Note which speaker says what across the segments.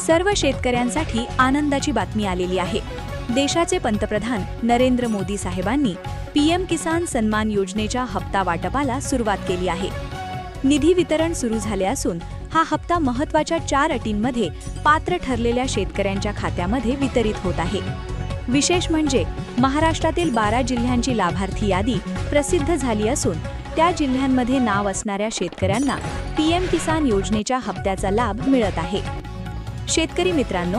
Speaker 1: सर्व शेतकऱ्यांसाठी आनंदाची बातमी आलेली आहे। देशाचे पंतप्रधान नरेंद्र मोदी साहेबांनी पीएम किसान सन्मान योजनेच्या हप्ता वाटपाला सुरुवात केली आहे। निधी वितरण सुरू झाले असून हा हप्ता महत्त्वाच्या 4 अटींमध्ये पात्र ठरलेल्या शेतकऱ्यांच्या खात्यामध्ये वितरित होत आहे। विशेष म्हणजे महाराष्ट्रातील 12 जिल्ह्यांची लाभार्थी यादी प्रसिद्ध झाली असून त्या जिल्ह्यांमध्ये नाव असणाऱ्या शेतकऱ्यांना पीएम किसान योजनेच्या हप्त्याचा लाभ मिळत आहे। शेतकरी मित्रांनो,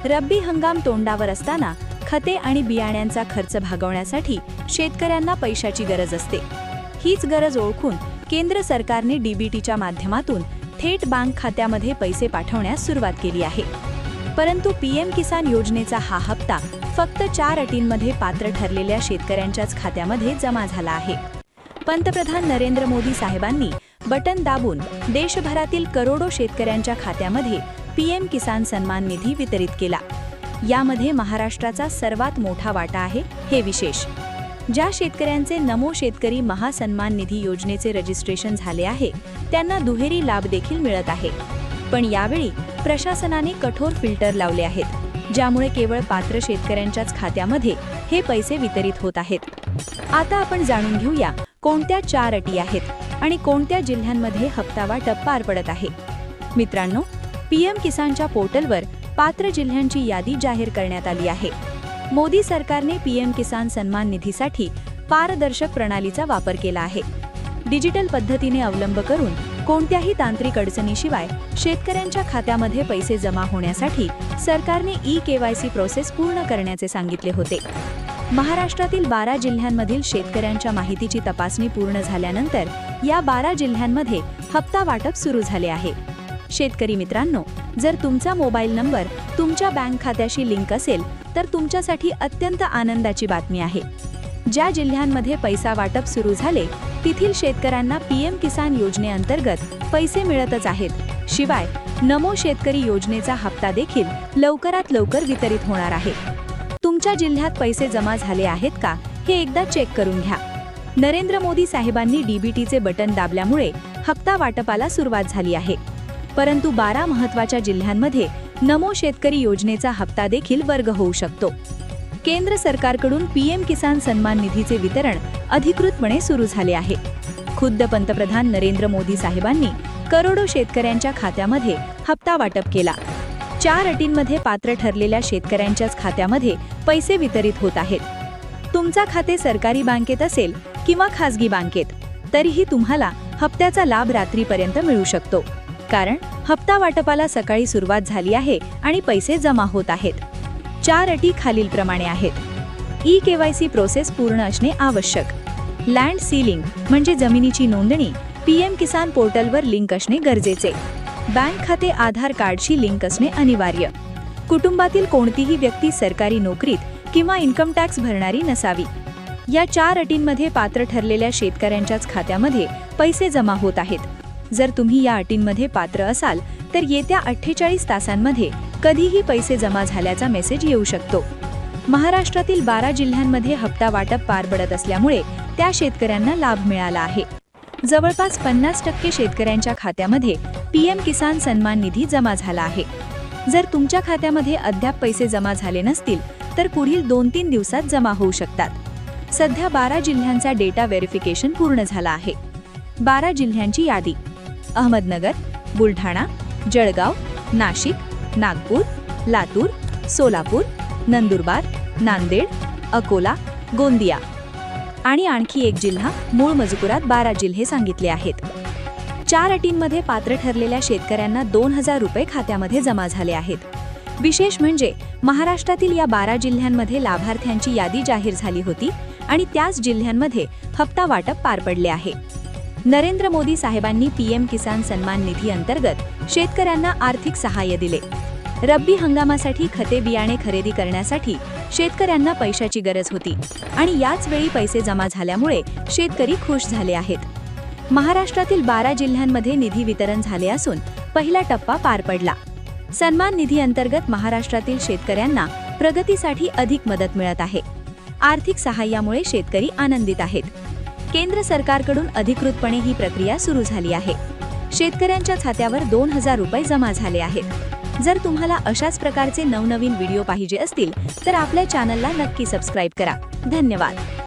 Speaker 1: रब्बी हंगाम तोंडावर असताना खते आणि बियाण्यांचा खर्च भागवण्यासाठी शेतकऱ्यांना पैशाची गरज असते। हीच गरज ओळखून केंद्र सरकारने डीबीटीच्या माध्यमातून थेट बँक खात्यामध्ये पैसे पाठवण्यास सुरुवात केली आहे। परंतु पीएम किसान योजनेचा हा हप्ता फक्त 4 अटींमध्ये पात्र ठरलेल्या शेतकऱ्यांच्याच खात्यामध्ये जमा झाला आहे। पंतप्रधान नरेंद्र मोदी साहेबांनी बटन दाबून देशभरातील करोडो शेतकऱ्यांच्या खात्यामध्ये पीएम किसान सन्मान निधी वितरित केला। यामध्ये महाराष्ट्राचा सर्वात मोठा वाटा आहे हे विशेष। ज्या शेतकऱ्यांचे नमो शेतकरी महासन्मान निधी योजनेचे रजिस्ट्रेशन झाले आहे त्यांना दुहेरी लाभ देखील मिळत आहे। पण यावेळी प्रशासनाने कठोर फिल्टर लावले आहेत, ज्यामुळे केवळ पात्र शेतकऱ्यांच्याच खात्यामध्ये हे पैसे वितरित होत आहेत। आता आपण जाणून घेऊया कोणत्या 4 अटी आहेत आणि कोणत्या जिल्ह्यांमध्ये हप्ता वाटप पार पडत आहे। मित्रांनो, पीएम किसानच्या पोर्टलवर पात्र जिल्ह्यांची यादी जाहीर करण्यात आली आहे। मोदी सरकारने पीएम किसान सन्मान निधीसाठी पारदर्शक प्रणालीचा वापर केला आहे। डिजिटल पद्धतीने अवलंब करून कोणत्याही तांत्रिक अडचणीशिवाय शेतकऱ्यांच्या खात्यामध्ये पैसे जमा होण्यासाठी सरकारने ई-केवायसी प्रोसेस पूर्ण करण्याचे सांगितले होते। महाराष्ट्रातील 12 जिल्ह्यांमधील शेतकऱ्यांच्या माहितीची तपासणी पूर्ण झाल्यानंतर या 12 जिल्ह्यांमध्ये हप्ता वाटप सुरू झाले आहे। शेतकरी मित्रांनो, जर तुमचा मोबाईल नंबर तुमच्या बँक खात्याशी लिंक असेल तर तुमच्यासाठी अत्यंत आनंदाची बातमी आहे। ज्या जिल्ह्यांमध्ये पैसा वाटप सुरू झाले तेथील शेतकऱ्यांना पीएम किसान योजनेअंतर्गत पैसे मिळतच आहेत। शिवाय नमो शेतकरी योजनेचा हप्ता देखील लवकरात लवकर वितरित होणार आहे। तुमच्या जिल्ह्यात पैसे जमा झाले आहेत का हे एकदा चेक करून घ्या। नरेंद्र मोदी साहेबांनी डीबीटीचे बटन दाबल्यामुळे हप्ता वाटपाला सुरुवात झाली आहे। परंतु 12 महत्त्वाच्या जिल्ह्यांमध्ये नमो शेतकरी योजनेचा हप्ता देखील वर्ग होऊ शकतो। केंद्र सरकारकडून पीएम किसान सन्मान निधीचे वितरण अधिकृतपणे सुरू झाले आहे। खुद्द पंतप्रधान नरेंद्र मोदी साहेबांनी करोडो शेतकऱ्यांच्या खात्यामध्ये हप्ता वाटप केला। 4 अटींमध्ये पात्र ठरलेल्या शेतकऱ्यांच्याच खात्यामध्ये पैसे वितरित होत आहेत। तुमचा खाते सरकारी बँकेत असेल किंवा खासगी बँकेत, तरीही तुम्हाला हप्त्याचा लाभ रात्रीपर्यंत मिळू शकतो, कारण हप्ता वाटपाला सकाळी सुरुवात झाली आहे आणि पैसे जमा होत आहेत। 4 अटी खालीलप्रमाणे आहेत। ई-केवायसी प्रोसेस पूर्ण असणे आवश्यक। लँड सीलिंग म्हणजे जमिनीची नोंदणी पीएम किसान पोर्टलवर लिंक असणे गरजेचे। बँक खाते आधार कार्डशी लिंक असणे अनिवार्य। कुटुंबातील कोणतीही व्यक्ती सरकारी नोकरीत किंवा इन्कम टॅक्स भरणारी नसावी। या 4 अटींमध्ये पात्र ठरलेल्या शेतकऱ्यांच्याच खात्यामध्ये पैसे जमा होत आहेत। जर तुम्ही या अटींमध्ये पात्र असाल तर येत्या 48 तासांमध्ये कधीही पैसे जमा झाल्याचा मेसेज येऊ शकतो। महाराष्ट्रातील 12 जिल्ह्यांमध्ये हप्ता वाटप पार पडत असल्यामुळे त्या शेतकऱ्यांना लाभ मिळाला आहे। जवळपास 50% शेतकऱ्यांच्या खात्यामध्ये पीएम किसान सन्मान निधी जमा झाला आहे। जर तुमच्या खात्यामध्ये अद्याप पैसे जमा झाले नसतील तर पुढील 2-3 दिवसात जमा होऊ शकतात। सध्या 12 जिल्ह्यांचा डेटा व्हेरिफिकेशन पूर्ण झाला आहे। 12 जिल्ह्यांची यादी: अहमदनगर, बुलढाणा, जळगाव, नाशिक, नागपूर, लातूर, सोलापूर, नंदुरबार, नांदेड, अकोला, गोंदिया आणि आणखी एक जिल्हा। मूळ मजकुरात 12 जिल्हे सांगितले आहेत। 4 अटींमध्ये पात्र ठरलेल्या शेतकऱ्यांना 2000 रुपये खात्यामध्ये जमा झाले आहेत। विशेष म्हणजे महाराष्ट्रातील या 12 जिल्ह्यांमध्ये लाभार्थ्यांची यादी जाहीर झाली होती आणि त्याच जिल्ह्यांमध्ये हप्ता वाटप पार पडले आहे। नरेंद्र मोदी साहेबांनी पीएम किसान सन्मान निधी अंतर्गत शेतकऱ्यांना आर्थिक सहाय्य दिले। रब्बी हंगामासाठी खते बियाणे खरेदी करण्यासाठी शेतकऱ्यांना पैशाची गरज होती आणि याच वेळी पैसे जमा झाल्यामुळे शेतकरी खुश झाले आहेत। महाराष्ट्रातील 12 जिल्ह्यांमध्ये निधी वितरण झाले असून पहिला टप्पा पार पडला। सन्मान निधी अंतर्गत महाराष्ट्रातील शेतकऱ्यांना प्रगतीसाठी अधिक मदत मिळत आहे। आर्थिक सहाय्यामुळे शेतकरी आनंदित आहेत। केंद्र सरकारकडून अधिकृतपणे ही प्रक्रिया सुरू झाली आहे। शेतकऱ्यांच्या खात्यावर 2000 रुपये जमा झाले आहेत। जर तुम्हाला अशाच प्रकारचे नवनवीन व्हिडिओ पाहिजे असतील तर आपल्या चॅनलला नक्की सबस्क्राईब करा. धन्यवाद.